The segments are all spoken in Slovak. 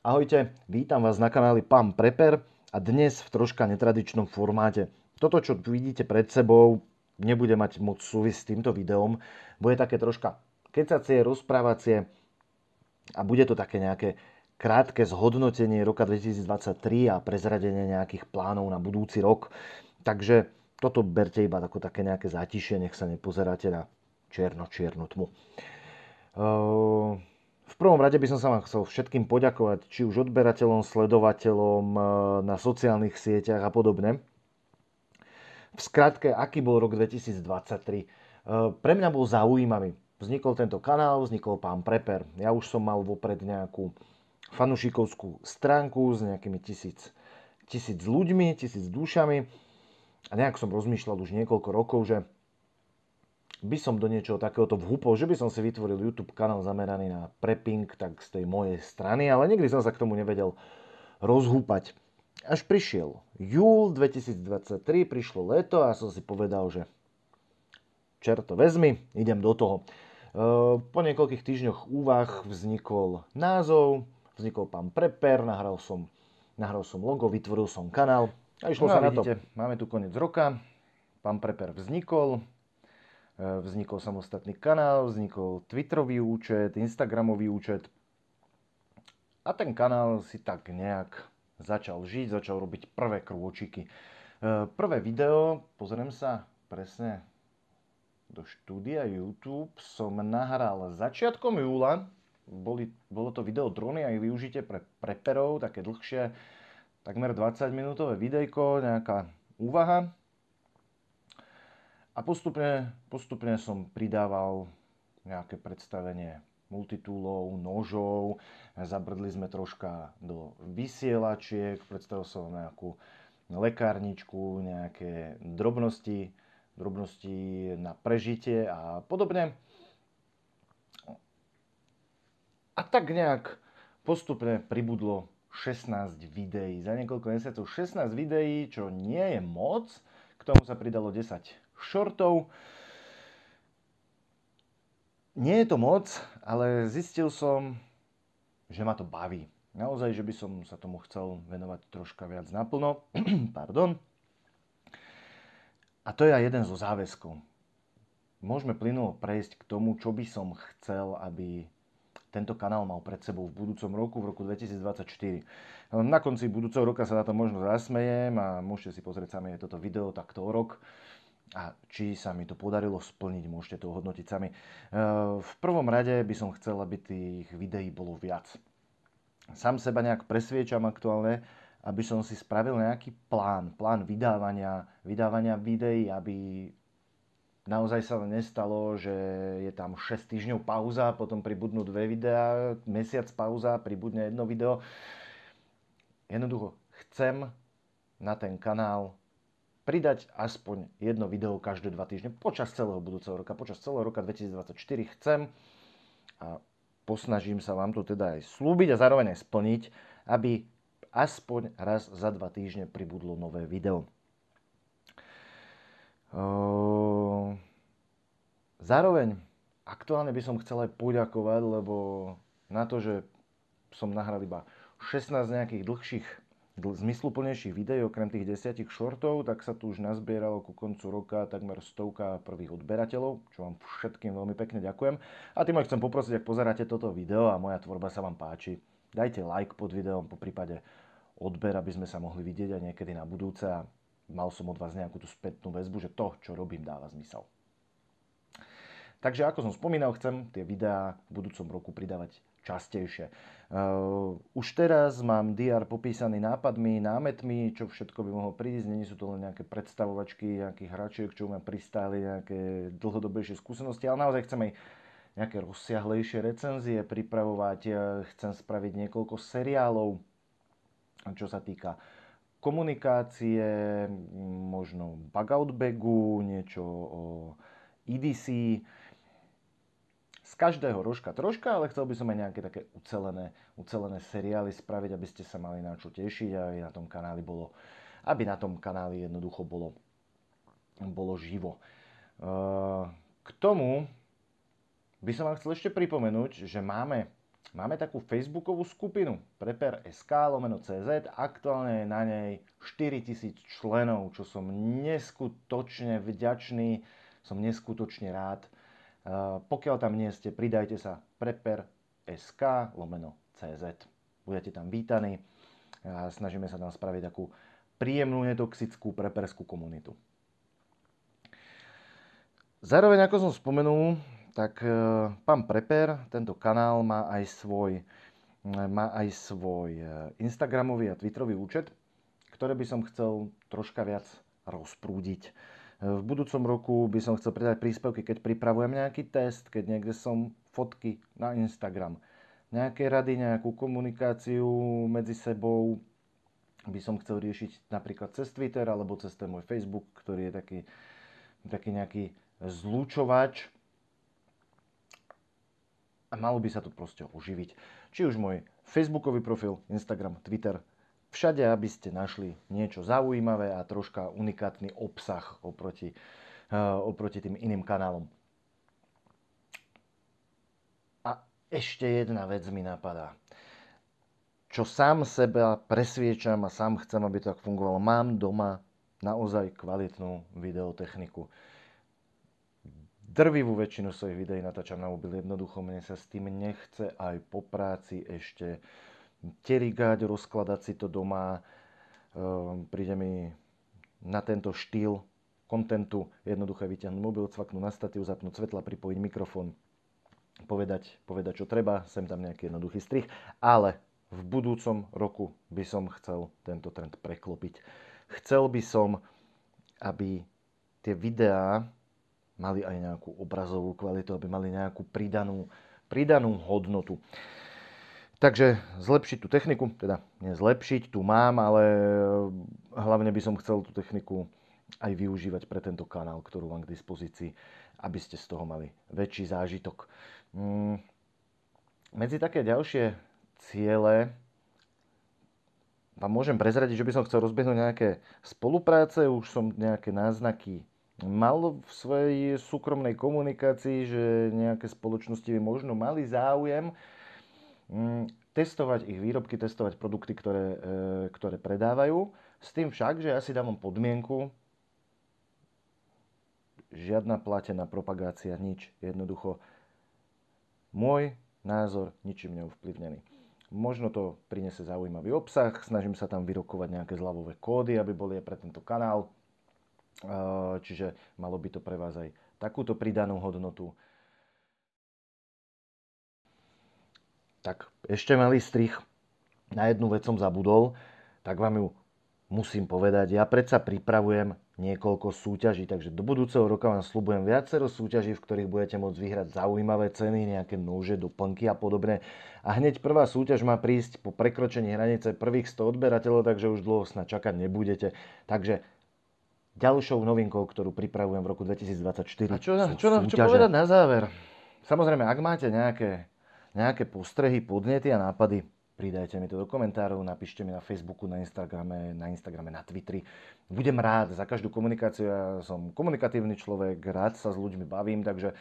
Ahojte, vítam vás na kanáli Pán Prepper a dnes v troška netradičnom formáte. Toto, čo vidíte pred sebou, nebude mať moc súvis s týmto videom. Bude také troška kecacie, rozprávacie a bude to také nejaké krátke zhodnotenie roka 2023 a prezradenie nejakých plánov na budúci rok. Takže toto berte iba ako také nejaké zátišie, nech sa nepozeráte na čiernu tmu. V prvom rade by som sa vám chcel všetkým poďakovať, či už odberateľom, sledovateľom na sociálnych sieťach a podobne. V skratke, aký bol rok 2023? Pre mňa bol zaujímavý. Vznikol tento kanál, vznikol Pán Prepper. Ja už som mal vopred nejakú fanušikovskú stránku s nejakými tisíc ľuďmi, 1000 dušami. A nejak som rozmýšľal už niekoľko rokov, že by som do niečoho takéhoto vhúpol, že by som si vytvoril YouTube kanál zameraný na prepping, tak z tej mojej strany, ale nikdy som sa k tomu nevedel rozhúpať. Až prišiel júl 2023, prišlo leto a som si povedal, že čerto vezmi, idem do toho. Po niekoľkých týždňoch úvah vznikol názov, vznikol Pán Prepper, nahral som logo, vytvoril som kanál a išlo sa na to. Máme tu koniec roka, Pán Prepper vznikol samostatný kanál, vznikol Twitterový účet, Instagramový účet a ten kanál si tak nejak začal žiť, začal robiť prvé krôčiky. Prvé video, pozriem sa presne do štúdia YouTube, som nahral začiatkom júla. Bolo to video drony aj využite pre prepperov, také dlhšie, takmer 20 minútové videjko, nejaká úvaha. A postupne som pridával nejaké predstavenie multitoolov, nožov, zabrdli sme troška do vysielačiek, predstavil som nejakú lekárničku, nejaké drobnosti na prežitie a podobne. A tak nejak postupne pribudlo 16 videí. Za niekoľko mesiacov 16 videí, čo nie je moc, k tomu sa pridalo 10 shortov. Nie je to moc, ale zistil som, že ma to baví. Naozaj, že by som sa tomu chcel venovať troška viac naplno. Pardon. A to je aj jeden zo záväzkov. Môžeme plynulo prejsť k tomu, čo by som chcel, aby tento kanál mal pred sebou v budúcom roku, v roku 2024. Na konci budúceho roka sa na to možno zasmejem a môžete si pozrieť sami toto video takto o rok. A či sa mi to podarilo splniť, môžete to ohodnotiť sami. V prvom rade by som chcel, aby tých videí bolo viac. Sám seba nejak presviečam aktuálne, aby som si spravil nejaký plán vydávania videí, aby naozaj sa nestalo, že je tam 6 týždňov pauza, potom pribudnú 2 videá, mesiac pauza, pribudne 1 video. Jednoducho chcem na ten kanál pridať aspoň 1 video každé 2 týždne počas celého budúceho roka, počas celého roka 2024 chcem a posnažím sa vám to teda aj slúbiť a zároveň aj splniť, aby aspoň raz za 2 týždne pribudlo nové video. Zároveň aktuálne by som chcel aj poďakovať, lebo na to, že som nahral iba 16 nejakých dlhších zmysluplnejších videí, okrem tých 10 shortov, tak sa tu už nazbieralo ku koncu roka takmer 100 prvých odberateľov, čo vám všetkým veľmi pekne ďakujem. A tým aj chcem poprosiť, ak pozeráte toto video a moja tvorba sa vám páči, dajte like pod videom, po prípade odber, aby sme sa mohli vidieť aj niekedy na budúce a mal som od vás nejakú tú spätnú väzbu, že to, čo robím, dáva zmysel. Takže ako som spomínal, chcem tie videá v budúcom roku pridávať častejšie. Už teraz mám DR popísaný nápadmi, námetmi, čo všetko by mohlo prísť. Nie sú to len nejaké predstavovačky, nejakých hračiek, čo ma pristáli, nejaké dlhodobejšie skúsenosti, ale naozaj chcem aj nejaké rozsiahlejšie recenzie pripravovať. Chcem spraviť niekoľko seriálov, čo sa týka komunikácie, možno Bugout Bagu, niečo o EDC. Z každého rožka troška, ale chcel by som aj nejaké také ucelené seriály spraviť, aby ste sa mali na čo tešiť a aby na tom kanáli jednoducho bolo živo. K tomu by som vám chcel ešte pripomenúť, že máme Máme takú facebookovú skupinu prepper.sk/CZ, aktuálne je na nej 4000 členov, čo som neskutočne vďačný, som neskutočne rád. Pokiaľ tam nie ste, pridajte sa prepper.sk/CZ. Budete tam vítaní a snažíme sa tam spraviť takú príjemnú, netoxickú preperskú komunitu. Zároveň, ako som spomenul, tak pán Prepper, tento kanál má aj svoj Instagramový a Twitterový účet, ktoré by som chcel troška viac rozprúdiť. V budúcom roku by som chcel pridať príspevky, keď pripravujem nejaký test, keď niekde som fotky na Instagram, nejaké rady, nejakú komunikáciu medzi sebou by som chcel riešiť napríklad cez Twitter alebo cez ten môj Facebook, ktorý je taký nejaký zlúčovač. A malo by sa to proste oživiť. Či už môj facebookový profil, Instagram, Twitter, všade, aby ste našli niečo zaujímavé a troška unikátny obsah oproti tým iným kanálom. A ešte jedna vec mi napadá. Čo sám seba presviečam a sám chcem, aby to tak fungovalo. Mám doma naozaj kvalitnú videotechniku. Drvivú väčšinu svojich videí natáčam na mobil, jednoducho mne sa s tým nechce aj po práci ešte terigať, rozkladať si to doma. Príde mi na tento štýl kontentu jednoduché vyťahnuť mobil, cvaknúť na statív, zapnúť svetla, pripojiť mikrofón, povedať čo treba, sem tam nejaký jednoduchý strih, ale v budúcom roku by som chcel tento trend preklopiť. Chcel by som, aby tie videá mali aj nejakú obrazovú kvalitu, aby mali nejakú pridanú hodnotu. Takže zlepšiť tú techniku, teda nezlepšiť, tu mám, ale hlavne by som chcel tú techniku aj využívať pre tento kanál, ktorú mám k dispozícii, aby ste z toho mali väčší zážitok. Medzi také ďalšie ciele vám môžem prezradiť, že by som chcel rozbehnúť nejaké spolupráce, už som nejaké náznaky mal v svojej súkromnej komunikácii, že nejaké spoločnosti by možno mali záujem testovať ich výrobky, testovať produkty, ktoré predávajú. S tým však, že ja si dávam podmienku, žiadna platená propagácia, nič. Jednoducho môj názor ničím neovplyvnený. Možno to prinesie zaujímavý obsah, snažím sa tam vyrokovať nejaké zľavové kódy, aby boli aj pre tento kanál. Čiže malo by to pre vás aj takúto pridanú hodnotu. Tak ešte malý strih. Na jednu vec som zabudol, tak vám ju musím povedať. Ja predsa pripravujem niekoľko súťaží, takže do budúceho roka vám sľubujem viacero súťaží, v ktorých budete môcť vyhrať zaujímavé ceny, nejaké nože, doplnky a podobne. A hneď prvá súťaž má prísť po prekročení hranice prvých 100 odberateľov, takže už dlho snad čakať nebudete. Takže ďalšou novinkou, ktorú pripravujem v roku 2024. A čo povedať na záver? Samozrejme, ak máte nejaké postrehy, podnety a nápady, pridajte mi to do komentárov, napíšte mi na Facebooku, na Instagrame, na Twitteri. Budem rád za každú komunikáciu, ja som komunikatívny človek, rád sa s ľuďmi bavím, takže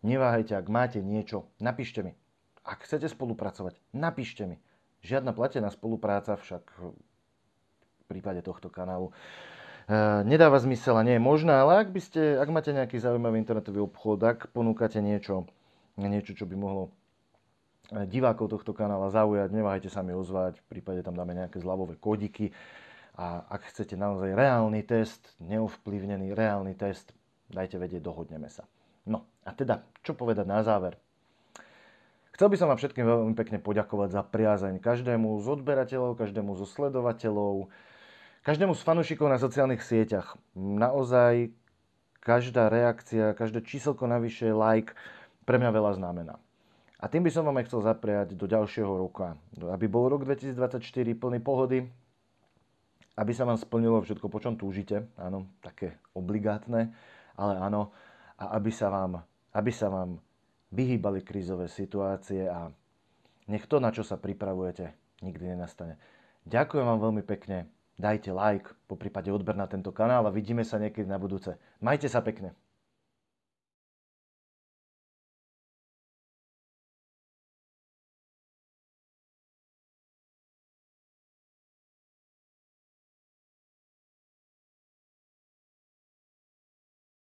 neváhajte, ak máte niečo, napíšte mi. Ak chcete spolupracovať, napíšte mi. Žiadna platená spolupráca však v prípade tohto kanálu nedáva zmysel a nie je možná, ale ak máte nejaký zaujímavý internetový obchod, ak ponúkate niečo, čo by mohlo divákov tohto kanála zaujať, neváhajte sa mi ozvať, v prípade tam dáme nejaké zľavové kódiky a ak chcete naozaj reálny test, neovplyvnený reálny test, dajte vedieť, dohodneme sa. No a teda, čo povedať na záver? Chcel by som vám všetkým veľmi pekne poďakovať za priazeň každému z odberateľov, každému zo sledovateľov, každému z fanúšikov na sociálnych sieťach. Naozaj každá reakcia, každé číselko navyše, like, pre mňa veľa znamená. A tým by som vám aj chcel zapriať do ďalšieho roka. Aby bol rok 2024 plný pohody, aby sa vám splnilo všetko, po čom túžite. Áno, také obligátne, ale áno. A aby sa vám vyhýbali krízové situácie a nech to, na čo sa pripravujete, nikdy nenastane. Ďakujem vám veľmi pekne. Dajte like, poprípade odber na tento kanál a vidíme sa niekedy na budúce. Majte sa pekne.